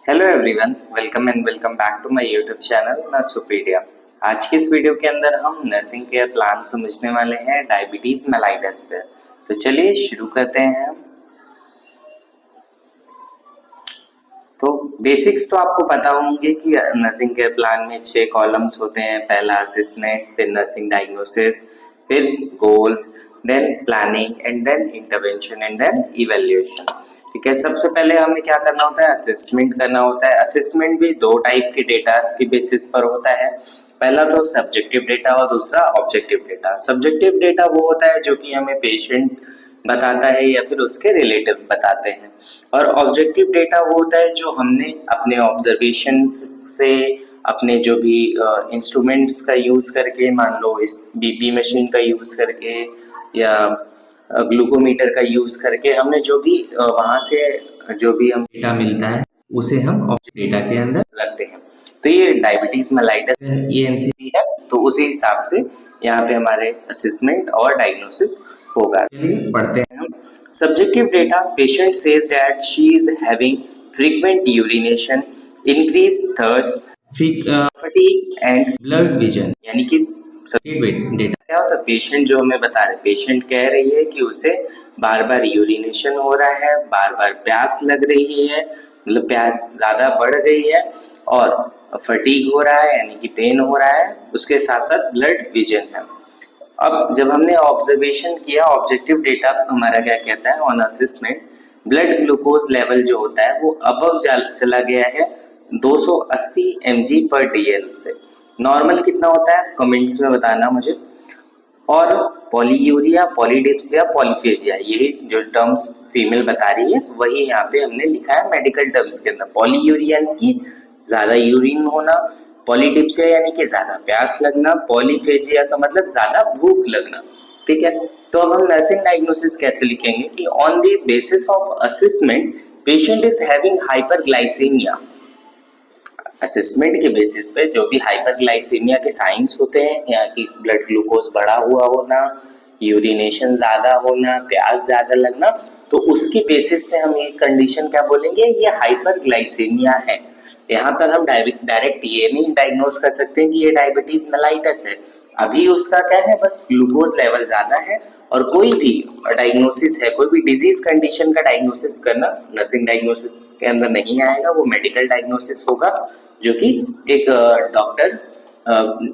Hello everyone, welcome and welcome back to my YouTube channel Nursopedia. आज की इस video के अंदर हम नर्सिंग केयर प्लान समझने वाले हैं डायबिटीज मेलाइटस पे। तो चलिए शुरू करते हैं हम। तो बेसिक्स तो आपको पता होंगे कि नर्सिंग केयर प्लान में 6 कॉलम्स होते हैं। पहला असेसमेंट, फिर नर्सिंग डायग्नोसिस, फिर goals, then planning and then intervention and then evaluation. ठीक है, सबसे पहले हमें क्या करना होता है? असेसमेंट करना होता है। असेसमेंट भी दो टाइप के डेटास के बेसिस पर होता है। पहला तो सब्जेक्टिव डेटा और दूसरा ऑब्जेक्टिव डेटा। सब्जेक्टिव डेटा वो होता है जो कि हमें पेशेंट बताता है या फिर उसके रिलेटिव बताते हैं, और ऑब्जेक्टिव डेटा वो होता है जो हमने अपने ऑब्जर्वेशन से, अपने जो भी इंस्ट्रूमेंट्स का यूज करके, मान लो इस बीपी मशीन का यूज करके या ग्लूकोमीटर का यूज करके, हमने जो भी वहां से जो भी हम डेटा मिलता है उसे हम ऑब्जेक्ट डेटा के अंदर रखते हैं। तो ये डायबिटीज मेलाइटस ये एनसीडी है, तो उसी हिसाब से यहाँ पे हमारे असेसमेंट और डायग्नोसिस होगा। चलिए पढ़ते हैं हम। Subjective data: patient says that she is having frequent urination, increase thirst, fatigue and blurred vision. यानी कि सब्जेक्टिव डेटा क्या होता है? पेशेंट जो हमें बता रहे, पेशेंट कह रही है कि उसे बार बार यूरिनेशन हो रहा है, बार बार प्यास लग रही है, मतलब प्यास ज्यादा बढ़ गई है, और फटीग हो रहा है यानी कि पेन हो रहा है, उसके साथ साथ ब्लड विजन है। अब जब हमने ऑब्जर्वेशन किया, ऑब्जेक्टिव डेटा हमारा क्या कहता है? On assessment, blood glucose level जो होता है वो अबव चला गया है 280 mg पर DL से। नॉर्मल कितना होता है कमेंट्स में बताना मुझे। और पॉलीयूरिया, पॉलीडिप्सिया, पॉलीफेजिया, यही जो टर्म्स फीमेल बता रही है वही यहाँ पे हमने लिखा है मेडिकल टर्म्स के अंदर। पॉलीयूरिया यानी कि ज्यादा यूरिन होना, पॉलीडिप्सिया यानी कि ज्यादा प्यास लगना, पॉलीफेजिया का मतलब ज्यादा भूख लगना। ठीक है, तो अब हम नर्सिंग डायग्नोसिस कैसे लिखेंगे कि on the basis of assessment patient is having hyperglycaemia. Assessment के बेसिस पे जो भी हाइपरग्लाइसेमिया के साइंस होते हैं, या कि ब्लड ग्लूकोज बढ़ा हुआ होना, यूरिनेशन ज्यादा होना, प्यास ज्यादा लगना, तो उसकी बेसिस पे हम ये कंडीशन क्या बोलेंगे? ये हाइपरग्लाइसेमिया है। यहाँ पर हम डायरेक्ट ये नहीं डायग्नोज कर सकते कि ये डायबिटीज मेलाइटस है। अभी उसका क्या है? बस ग्लूकोज लेवल ज्यादा है। और कोई भी डायग्नोसिस है, कोई भी डिजीज कंडीशन का डायग्नोसिस करना नर्सिंग डायग्नोसिस के अंदर नहीं आएगा, वो मेडिकल डायग्नोसिस होगा, जो कि एक डॉक्टर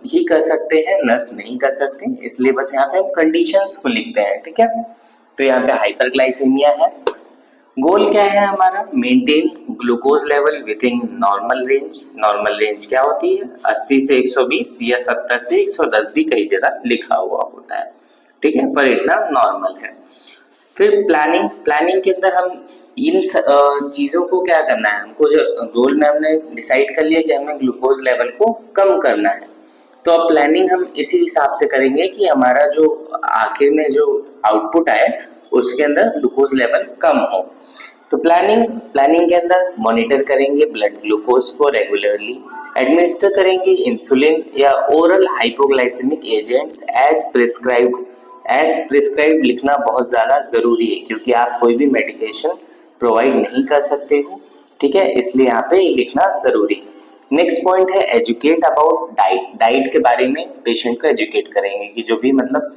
ही कर सकते हैं, नर्स नहीं कर सकते। इसलिए बस यहाँ पे हम कंडीशंस को लिखते हैं। ठीक है, तो यहाँ पे हाइपरग्लाइसेमिया है। गोल क्या है हमारा? Maintain glucose level with in normal range. Normal range क्या होती है? 80 से 120 या 70 से 110 भी कई जगह लिखा हुआ होता है। ठीक है, पर इतना नॉर्मल है। फिर प्लानिंग, प्लानिंग के अंदर हम इन चीजों को क्या करना है? हमको जो गोल में हमने डिसाइड कर लिया कि हमें ग्लूकोज लेवल को कम करना है, तो अब प्लानिंग हम इसी हिसाब से करेंगे कि हमारा जो आखिर में जो आउटपुट आए उसके अंदर ग्लूकोज लेवल कम हो। तो प्लानिंग के अंदर मॉनिटर करेंगे ब्लड ग्लूकोज को रेगुलरली, एडमिनिस्टर करेंगे इंसुलिन या oral hypoglycaemic agents as prescribe लिखना बहुत ज्यादा जरूरी है, क्योंकि आप कोई भी मेडिकेशन प्रोवाइड नहीं कर सकते हो। ठीक है, इसलिए यहाँ पे लिखना जरूरी है। नेक्स्ट पॉइंट है एजुकेट अबाउट डाइट। डाइट के बारे में पेशेंट को एजुकेट करेंगे कि जो भी मतलब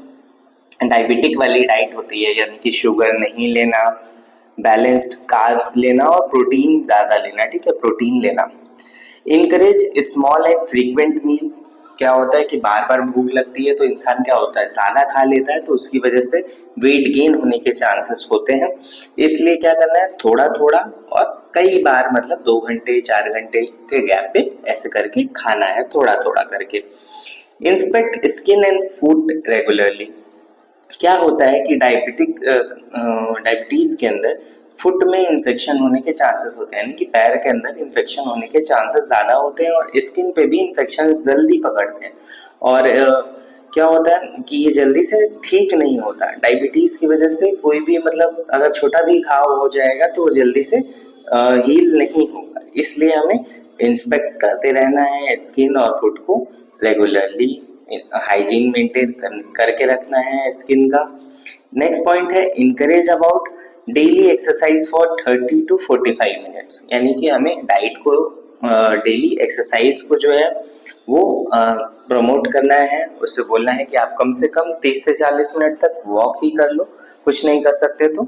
डायबिटिक वाली डाइट होती है, यानी कि शुगर नहीं लेना, बैलेंस्ड कार्ब्स लेना और प्रोटीन ज्यादा लेना। ठीक है, प्रोटीन लेना। इनकरेज स्मॉल एंड फ्रीक्वेंट मील। क्या होता है कि बार बार भूख लगती है तो इंसान क्या होता है? ज्यादा खा लेता है, तो उसकी वजह से वेट गेन होने के चांसेस होते हैं। इसलिए क्या करना है? थोड़ा थोड़ा और कई बार, मतलब 2 घंटे 4 घंटे के गैप पे ऐसे करके खाना है, थोड़ा थोड़ा करके। Inspect skin and food regularly. क्या होता है कि डायबिटीज के अंदर फुट में इन्फेक्शन होने के चांसेस होते हैं, यानी कि पैर के अंदर इन्फेक्शन होने के चांसेस ज्यादा होते हैं, और स्किन पे भी इन्फेक्शन जल्दी पकड़ते हैं। और क्या होता है कि ये जल्दी से ठीक नहीं होता। डायबिटीज की वजह से कोई भी मतलब अगर छोटा भी घाव हो जाएगा तो वो जल्दी से हील नहीं होगा। इसलिए हमें इंस्पेक्ट करते रहना है स्किन और फुट को रेगुलरली, हाइजीन मेंटेन करके रखना है स्किन का। नेक्स्ट पॉइंट है encourage about daily exercise for 30 to 45 minutes, यानी कि हमें डाइट को डेली एक्सरसाइज को जो है वो प्रमोट करना है। उससे बोलना है कि आप कम से कम 30 से 40 मिनट तक वॉक ही कर लो, कुछ नहीं कर सकते तो।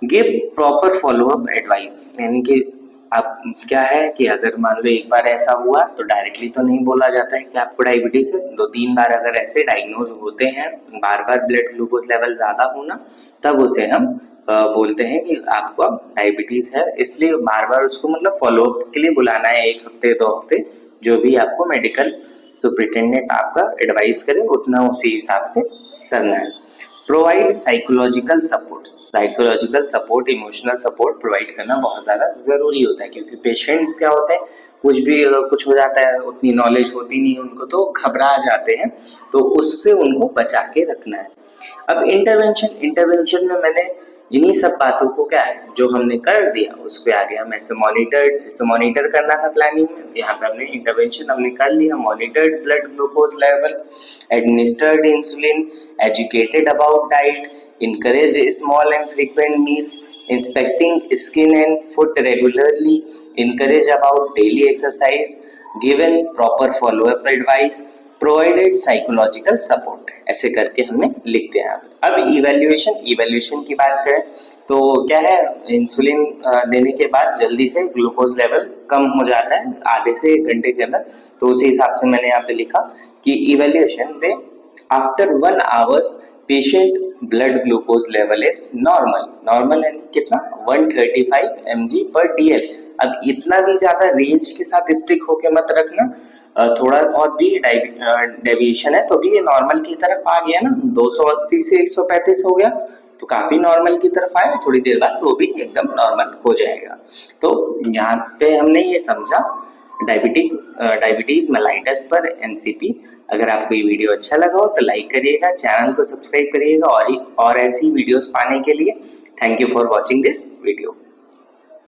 गिव प्रॉपर फॉलोअप एडवाइस, यानी कि आप क्या है कि अगर मान लो एक बार ऐसा हुआ तो डायरेक्टली तो नहीं बोला जाता है कि आपको डायबिटीज है। 2-3 बार अगर ऐसे डायग्नोज होते हैं, बार बार ब्लड ग्लूकोज लेवल ज्यादा होना, तब उसे हम बोलते हैं कि आपको अब डायबिटीज है। इसलिए बार बार उसको मतलब फॉलोअप के लिए बुलाना है, 1 हफ्ते 2 हफ्ते, जो भी आपको मेडिकल सुपरिटेंडेंट आपका एडवाइस करे उतना उसी हिसाब से करना है। Provide psychological support, emotional support provide करना बहुत ज्यादा जरूरी होता है, क्योंकि पेशेंट्स क्या होते हैं, कुछ हो जाता है, उतनी नॉलेज होती नहीं उनको, तो घबरा जाते हैं, तो उससे उनको बचा के रखना है। अब इंटरवेंशन में मैंने इन्हीं सब बातों को क्या है जो हमने कर दिया उस पे आगे हम ऐसे मॉनिटर करना था प्लानिंग में। यहाँ पे हमने इंटरवेंशन हमने कर लिया, monitored blood glucose level, administered insulin, educated about diet, encouraged small and frequent meals, inspecting skin and foot regularly, encourage about daily exercise, given proper follow-up advice, provided psychological support, ऐसे करके हमने लिखते हैं। अब evaluation की बात करें तो क्या है, इंसुलिन देने के बाद जल्दी से ग्लूकोज लेवल कम हो जाता है आधे से 1 घंटे के अंदर, तो उसी हिसाब से मैंने यहाँ पे लिखा कि इवैल्यूएशन में after 1 hours patient blood glucose level is normal है कितना 135 mg/dl। अब इतना भी ज्यादा रेंज के साथ स्टिक होके मत रखना, थोड़ा बहुत भी डेविएशन है तो भी ये नॉर्मल की तरफ आ गया ना, 280 से 135 हो गया तो काफी नॉर्मल की तरफ आया, थोड़ी देर बाद वो भी एकदम नॉर्मल हो जाएगा। तो यहाँ पे हमने ये समझा डायबिटीज मेलाइटस पर एनसीपी। अगर आपको ये वीडियो अच्छा लगा हो तो लाइक करिएगा, चैनल को सब्सक्राइब करिएगा और ऐसी वीडियोस पाने के लिए। Thank you for watching this video.